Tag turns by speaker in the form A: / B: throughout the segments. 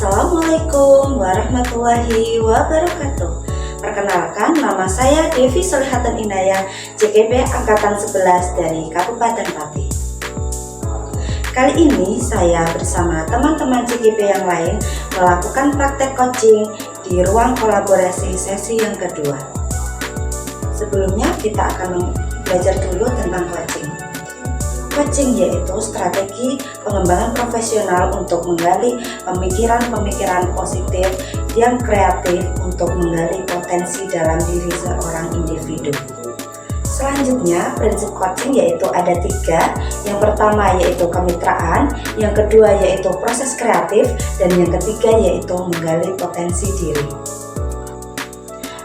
A: Assalamualaikum warahmatullahi wabarakatuh. Perkenalkan, nama saya Devi Solihatun Inayah, JKP Angkatan 11 dari Kabupaten Pati. Kali ini saya bersama teman-teman JKP yang lain melakukan praktek coaching di ruang kolaborasi sesi yang kedua. Sebelumnya kita akan belajar dulu tentang coaching. Coaching yaitu strategi pengembangan profesional untuk menggali pemikiran-pemikiran positif yang kreatif untuk menggali potensi dalam diri seorang individu. Selanjutnya, prinsip coaching yaitu ada 3. Yang pertama yaitu kemitraan, yang kedua yaitu proses kreatif, dan yang ketiga yaitu menggali potensi diri.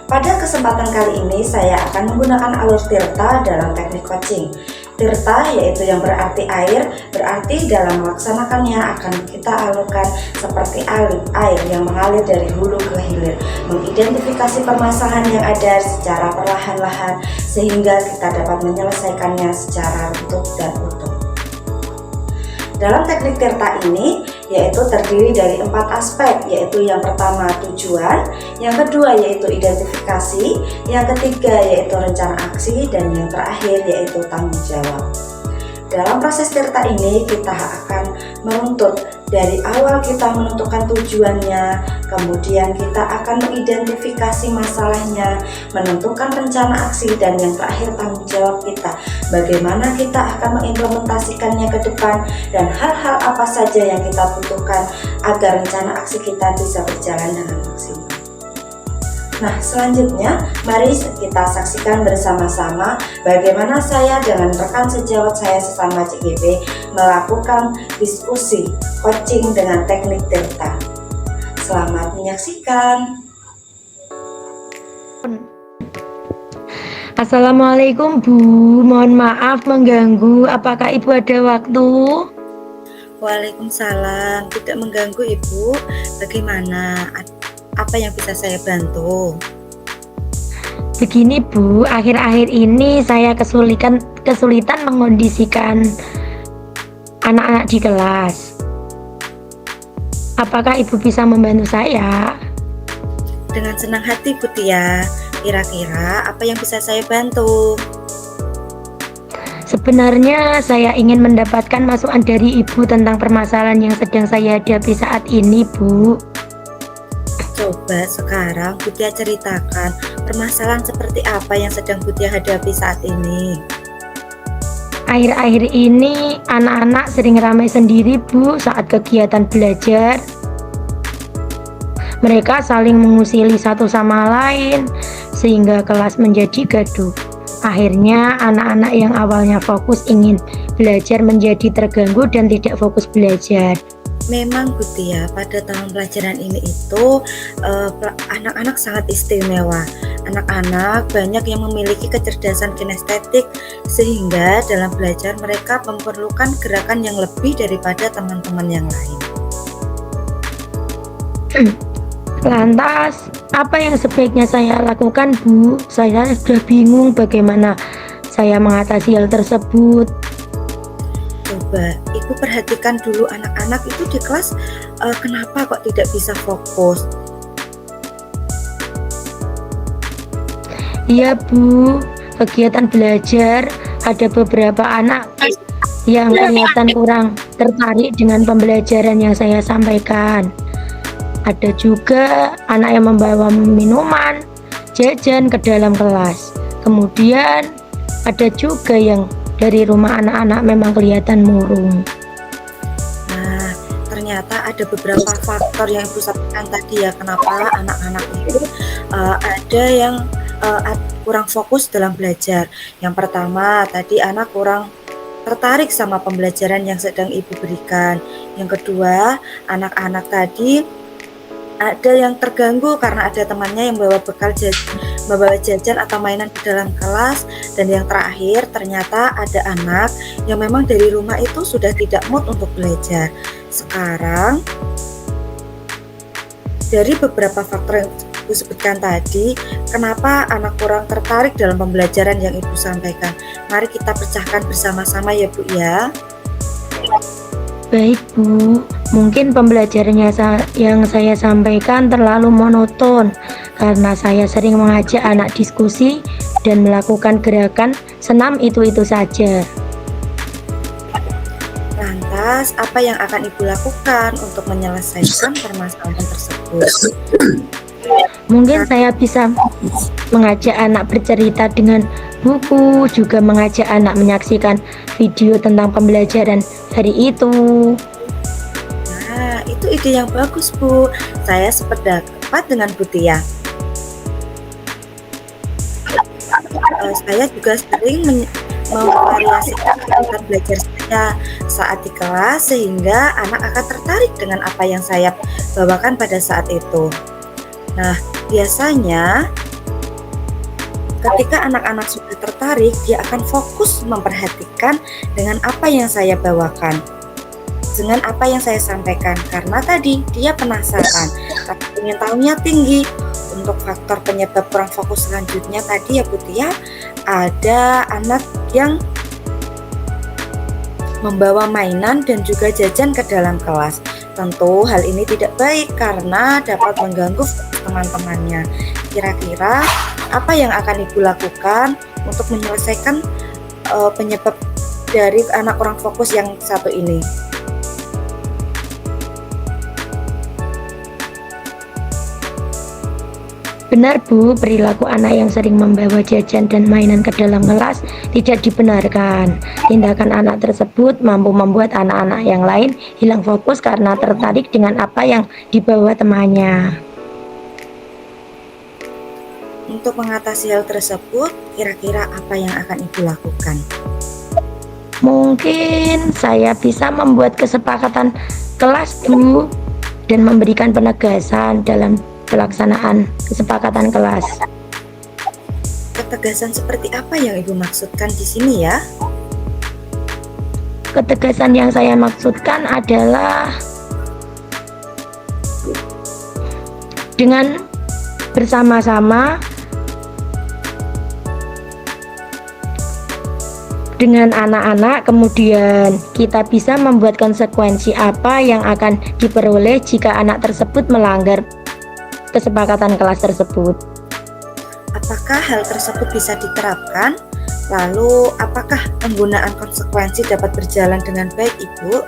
A: Pada kesempatan kali ini saya akan menggunakan alur tirta dalam teknik coaching. Tirta yaitu yang berarti air, berarti dalam melaksanakannya akan kita alurkan seperti air yang mengalir dari hulu ke hilir, mengidentifikasi permasalahan yang ada secara perlahan-lahan sehingga kita dapat menyelesaikannya secara utuh dan utuh. Dalam teknik tirta ini yaitu terdiri dari 4 aspek, yaitu yang pertama tujuan, yang kedua yaitu identifikasi, yang ketiga yaitu rencana aksi, dan yang terakhir yaitu tanggung jawab. Dalam proses tirta ini kita akan meruntut dari awal kita menentukan tujuannya, kemudian kita akan mengidentifikasi masalahnya, menentukan rencana aksi, dan yang terakhir tanggung jawab kita. Bagaimana kita akan mengimplementasikannya ke depan dan hal-hal apa saja yang kita butuhkan agar rencana aksi kita bisa berjalan dengan maksimal. Nah, selanjutnya mari kita saksikan bersama-sama bagaimana saya dengan rekan sejawat saya sesama JKP melakukan diskusi coaching dengan teknik tirta. Selamat menyaksikan.
B: Assalamualaikum Bu, mohon maaf mengganggu, apakah Ibu ada waktu?
A: Waalaikumsalam, tidak mengganggu Ibu. Bagaimana? Apa yang bisa saya bantu?
B: Begini Bu, akhir-akhir ini saya kesulitan mengondisikan anak-anak di kelas. Apakah Ibu bisa membantu saya?
A: Dengan senang hati Bu Tia. Kira-kira apa yang bisa saya bantu?
B: Sebenarnya saya ingin mendapatkan masukan dari Ibu tentang permasalahan yang sedang saya hadapi saat ini Bu.
A: Coba sekarang Bu Tia ceritakan permasalahan seperti apa yang sedang Bu Tia hadapi saat ini.
B: Akhir-akhir ini anak-anak sering ramai sendiri Bu saat kegiatan belajar. Mereka saling mengusili satu sama lain sehingga kelas menjadi gaduh. Akhirnya anak-anak yang awalnya fokus ingin belajar menjadi terganggu dan tidak fokus belajar.
A: Memang Bu Tia, pada tahun pelajaran ini itu anak-anak sangat istimewa. Anak-anak banyak yang memiliki kecerdasan kinestetik sehingga dalam belajar mereka memerlukan gerakan yang lebih daripada teman-teman yang lain.
B: Lantas, apa yang sebaiknya saya lakukan Bu? Saya sudah bingung bagaimana saya mengatasi hal tersebut.
A: Coba Ibu perhatikan dulu anak-anak itu di kelas kenapa kok tidak bisa fokus.
B: Iya Bu, kegiatan belajar ada beberapa anak yang kelihatan kurang tertarik dengan pembelajaran yang saya sampaikan. Ada juga anak yang membawa minuman, jajan ke dalam kelas. Kemudian ada juga yang dari rumah anak-anak memang kelihatan murung.
A: Nah, ternyata ada beberapa faktor yang Ibu sampaikan tadi ya, kenapa anak-anak itu ada yang kurang fokus dalam belajar. Yang pertama tadi anak kurang tertarik sama pembelajaran yang sedang Ibu berikan. Yang kedua, anak-anak tadi ada yang terganggu karena ada temannya yang membawa jajan atau mainan di dalam kelas. Dan yang terakhir, ternyata ada anak yang memang dari rumah itu sudah tidak mood untuk belajar. Sekarang dari beberapa faktor yang Ibu sebutkan tadi, kenapa anak kurang tertarik dalam pembelajaran yang Ibu sampaikan? Mari kita pecahkan bersama-sama ya Bu ya.
B: Baik Bu, mungkin pembelajarannya yang saya sampaikan terlalu monoton karena saya sering mengajak anak diskusi dan melakukan gerakan senam itu-itu saja.
A: Lantas, apa yang akan Ibu lakukan untuk menyelesaikan permasalahan tersebut?
B: Mungkin saya bisa mengajak anak bercerita dengan buku, juga mengajak anak menyaksikan video tentang pembelajaran hari itu.
A: Nah, itu ide yang bagus, Bu. Saya sependapat dengan Bu Tia. Saya juga sering memvariasikan tempat belajar saya saat di kelas sehingga anak akan tertarik dengan apa yang saya bawakan pada saat itu. Nah, biasanya ketika anak-anak sudah tertarik, dia akan fokus memperhatikan dengan apa yang saya bawakan, dengan apa yang saya sampaikan, karena tadi dia penasaran, tapi ingin tahunya tinggi. Untuk faktor penyebab kurang fokus selanjutnya tadi ya Bu Tia, ada anak yang membawa mainan dan juga jajan ke dalam kelas. Tentu hal ini tidak baik karena dapat mengganggu teman-temannya. Kira-kira apa yang akan Ibu lakukan untuk menyelesaikan penyebab dari anak kurang fokus yang satu ini?
B: Benar Bu, perilaku anak yang sering membawa jajan dan mainan ke dalam kelas tidak dibenarkan. Tindakan anak tersebut mampu membuat anak-anak yang lain hilang fokus karena tertarik dengan apa yang dibawa temannya.
A: Untuk mengatasi hal tersebut, kira-kira apa yang akan Ibu lakukan?
B: Mungkin saya bisa membuat kesepakatan kelas Bu dan memberikan penegasan dalam pelaksanaan kesepakatan kelas.
A: Ketegasan seperti apa yang Ibu maksudkan di sini ya?
B: Ketegasan yang saya maksudkan adalah dengan bersama-sama dengan anak-anak, kemudian kita bisa membuat konsekuensi apa yang akan diperoleh jika anak tersebut melanggar kesepakatan kelas tersebut.
A: Apakah hal tersebut bisa diterapkan? Lalu, apakah penggunaan konsekuensi dapat berjalan dengan baik, Ibu?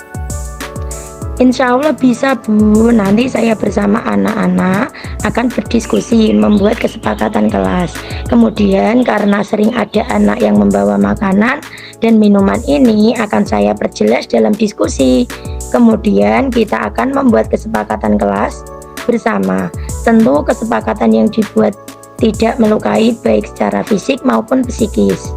B: Insya Allah bisa Bu, nanti saya bersama anak-anak akan berdiskusi membuat kesepakatan kelas. Kemudian karena sering ada anak yang membawa makanan dan minuman ini akan saya perjelas dalam diskusi. Kemudian kita akan membuat kesepakatan kelas bersama. Tentu kesepakatan yang dibuat tidak melukai baik secara fisik maupun psikis.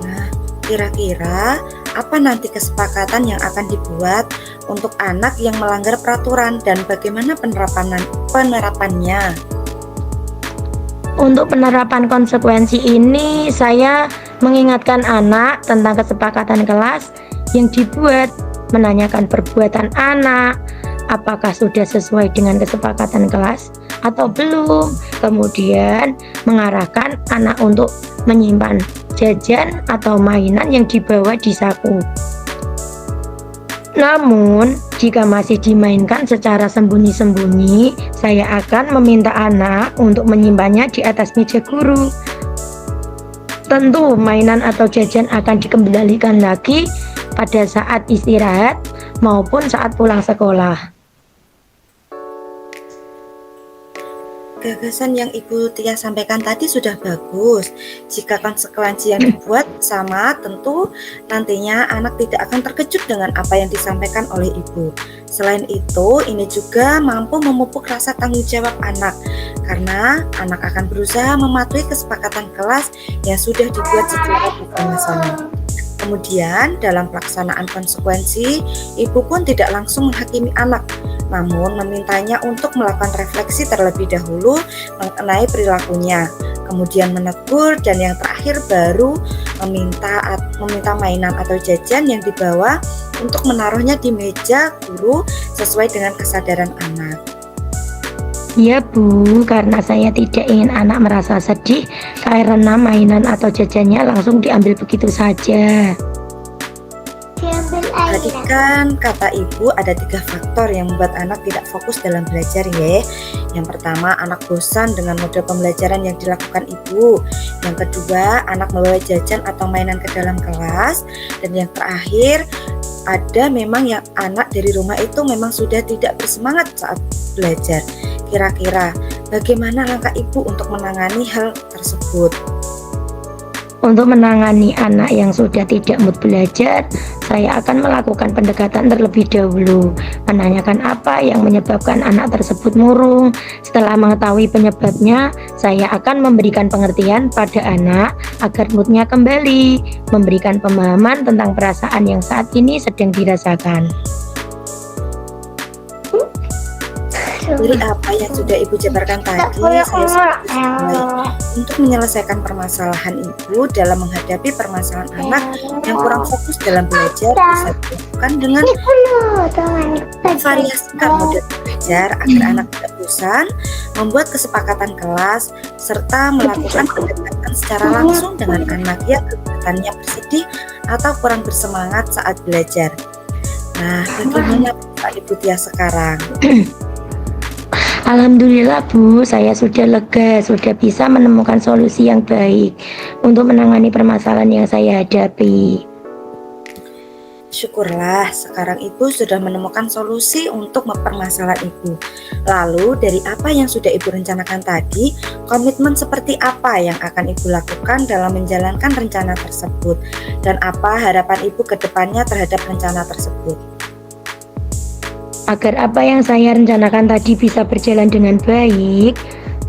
A: Nah, kira-kira apa nanti kesepakatan yang akan dibuat untuk anak yang melanggar peraturan dan bagaimana penerapannya?
B: Untuk penerapan konsekuensi ini, saya mengingatkan anak tentang kesepakatan kelas yang dibuat, menanyakan perbuatan anak, apakah sudah sesuai dengan kesepakatan kelas atau belum. Kemudian mengarahkan anak untuk menyimpan jajan atau mainan yang dibawa di saku. Namun, jika masih dimainkan secara sembunyi-sembunyi, saya akan meminta anak untuk menyimpannya di atas meja guru. Tentu, mainan atau jajan akan dikembalikan lagi pada saat istirahat maupun saat pulang sekolah.
A: Gagasan yang Ibu Tia sampaikan tadi sudah bagus. Jika konsekuensi yang dibuat sama, tentu nantinya anak tidak akan terkejut dengan apa yang disampaikan oleh Ibu. Selain itu, ini juga mampu memupuk rasa tanggung jawab anak, karena anak akan berusaha mematuhi kesepakatan kelas yang sudah dibuat secara bersama-sama. Kemudian, dalam pelaksanaan konsekuensi, Ibu pun tidak langsung menghakimi anak, namun memintanya untuk melakukan refleksi terlebih dahulu mengenai perilakunya, kemudian menegur, dan yang terakhir baru meminta mainan atau jajan yang dibawa untuk menaruhnya di meja guru sesuai dengan kesadaran anak.
B: Ya Bu, karena saya tidak ingin anak merasa sedih karena mainan atau jajannya langsung diambil begitu saja.
A: Perhatikan kata ibu, ada 3 faktor yang membuat anak tidak fokus dalam belajar ya. Yang pertama, anak bosan dengan model pembelajaran yang dilakukan ibu. Yang kedua, anak membawa jajan atau mainan ke dalam kelas. Dan yang terakhir, ada memang yang anak dari rumah itu memang sudah tidak bersemangat saat belajar. Kira-kira bagaimana langkah ibu untuk menangani hal tersebut?
B: Untuk menangani anak yang sudah tidak mood belajar, saya akan melakukan pendekatan terlebih dahulu, menanyakan apa yang menyebabkan anak tersebut murung. Setelah mengetahui penyebabnya, saya akan memberikan pengertian pada anak agar moodnya kembali, memberikan pemahaman tentang perasaan yang saat ini sedang dirasakan.
A: Dari apa yang sudah ibu jabarkan tadi, saya setuju sekali. Untuk menyelesaikan permasalahan ibu dalam menghadapi permasalahan anak yang kurang fokus dalam belajar bisa dilakukan dengan memvariasikan model belajar agar anak tidak bosan, membuat kesepakatan kelas, serta melakukan pendekatan secara langsung dengan anak yang kelihatannya bersedih atau kurang bersemangat saat belajar. Nah, bagaimana Pak Ibu Tia sekarang?
B: Alhamdulillah Bu, saya sudah lega, sudah bisa menemukan solusi yang baik untuk menangani permasalahan yang saya hadapi.
A: Syukurlah, sekarang ibu sudah menemukan solusi untuk permasalahan ibu. Lalu, dari apa yang sudah ibu rencanakan tadi, komitmen seperti apa yang akan ibu lakukan dalam menjalankan rencana tersebut? Dan apa harapan ibu ke depannya terhadap rencana tersebut?
B: Agar apa yang saya rencanakan tadi bisa berjalan dengan baik,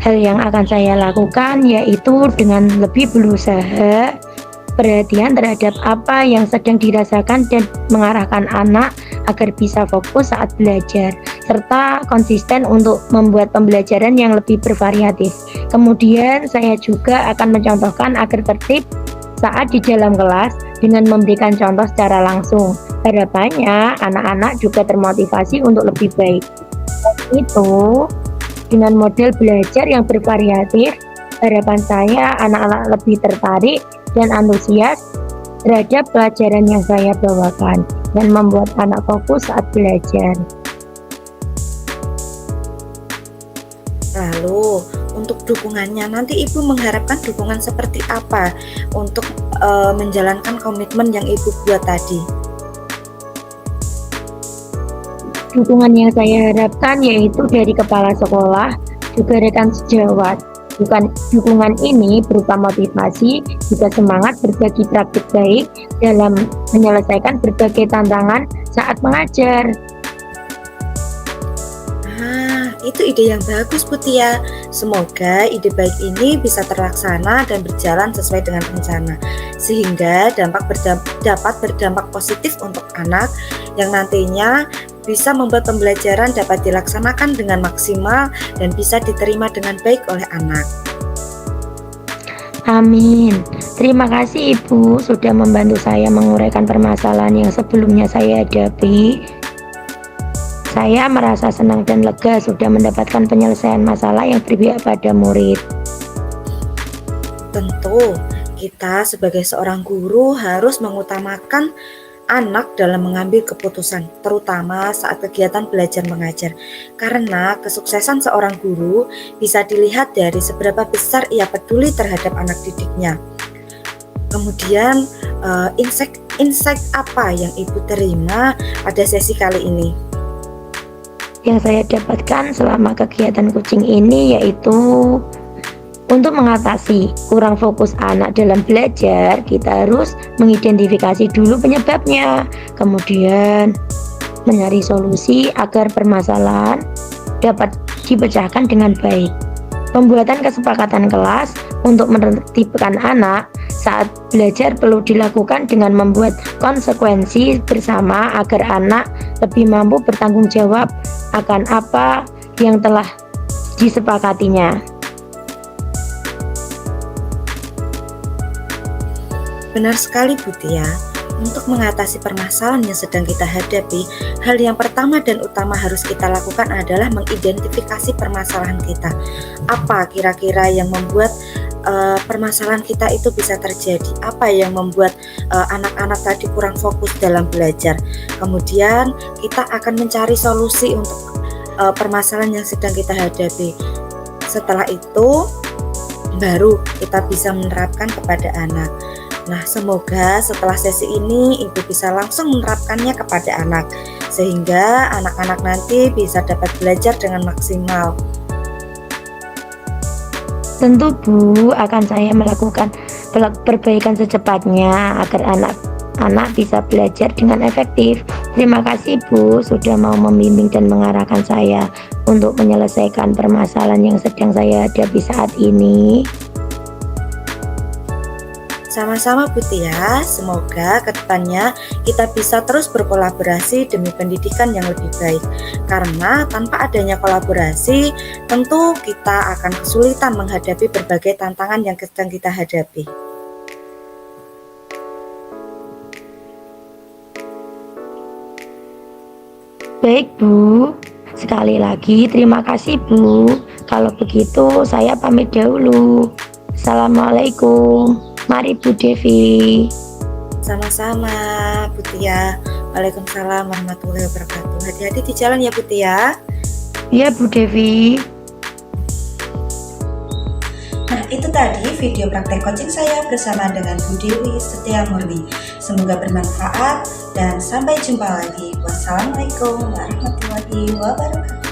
B: hal yang akan saya lakukan yaitu dengan lebih berusaha, perhatian terhadap apa yang sedang dirasakan dan mengarahkan anak agar bisa fokus saat belajar, serta konsisten untuk membuat pembelajaran yang lebih bervariatif. Kemudian saya juga akan mencontohkan agar tertib saat di dalam kelas dengan memberikan contoh secara langsung. Harapannya anak-anak juga termotivasi untuk lebih baik. Itu dengan model belajar yang bervariatif, harapan saya anak-anak lebih tertarik dan antusias terhadap pelajaran yang saya bawakan dan membuat anak fokus saat belajar.
A: Lalu, untuk dukungannya, nanti ibu mengharapkan dukungan seperti apa untuk menjalankan komitmen yang ibu buat tadi?
B: Dukungan yang saya harapkan yaitu dari kepala sekolah, juga rekan sejawat. Dukungan ini berupa motivasi, juga semangat berbagi praktik baik dalam menyelesaikan berbagai tantangan saat mengajar.
A: Itu ide yang bagus Bu Tia. Semoga ide baik ini bisa terlaksana dan berjalan sesuai dengan rencana, sehingga dapat berdampak positif untuk anak yang nantinya bisa membuat pembelajaran dapat dilaksanakan dengan maksimal dan bisa diterima dengan baik oleh anak.
B: Amin. Terima kasih Ibu sudah membantu saya menguraikan permasalahan yang sebelumnya saya hadapi. Saya merasa senang dan lega sudah mendapatkan penyelesaian masalah yang berpihak pada murid.
A: Tentu, kita sebagai seorang guru harus mengutamakan anak dalam mengambil keputusan, terutama saat kegiatan belajar mengajar. Karena kesuksesan seorang guru bisa dilihat dari seberapa besar ia peduli terhadap anak didiknya. Kemudian, insight apa yang Ibu terima pada sesi kali ini?
B: Yang saya dapatkan selama kegiatan coaching ini yaitu untuk mengatasi kurang fokus anak dalam belajar, kita harus mengidentifikasi dulu penyebabnya, kemudian mencari solusi agar permasalahan dapat dipecahkan dengan baik. Pembuatan kesepakatan kelas untuk menertibkan anak saat belajar perlu dilakukan dengan membuat konsekuensi bersama agar anak lebih mampu bertanggung jawab akan apa yang telah disepakatinya.
A: Benar sekali Bu Tia, untuk mengatasi permasalahan yang sedang kita hadapi, hal yang pertama dan utama harus kita lakukan adalah mengidentifikasi permasalahan kita. Apa kira-kira yang membuat permasalahan kita itu bisa terjadi, apa yang membuat anak-anak tadi kurang fokus dalam belajar. Kemudian kita akan mencari solusi untuk permasalahan yang sedang kita hadapi. Setelah itu baru kita bisa menerapkan kepada anak. Nah, semoga setelah sesi ini Ibu bisa langsung menerapkannya kepada anak, sehingga anak-anak nanti bisa dapat belajar dengan maksimal.
B: Tentu Bu, akan saya melakukan perbaikan secepatnya agar anak-anak bisa belajar dengan efektif. Terima kasih Bu sudah mau membimbing dan mengarahkan saya untuk menyelesaikan permasalahan yang sedang saya hadapi saat ini.
A: Sama-sama Bu Tia, semoga kedepannya kita bisa terus berkolaborasi demi pendidikan yang lebih baik. Karena tanpa adanya kolaborasi, tentu kita akan kesulitan menghadapi berbagai tantangan yang sedang kita hadapi.
B: Baik Bu, sekali lagi terima kasih Bu. Kalau begitu saya pamit dahulu. Assalamualaikum. Mari Bu Devi.
A: Sama-sama Bu Tia. Waalaikumsalam warahmatullahi wabarakatuh. Hati-hati di jalan ya Bu Tia.
B: Ya Bu Devi.
A: Nah, itu tadi video praktek coaching saya bersama dengan Bu Dewi Setiamurni. Semoga bermanfaat dan sampai jumpa lagi. Wassalamualaikum warahmatullahi wabarakatuh.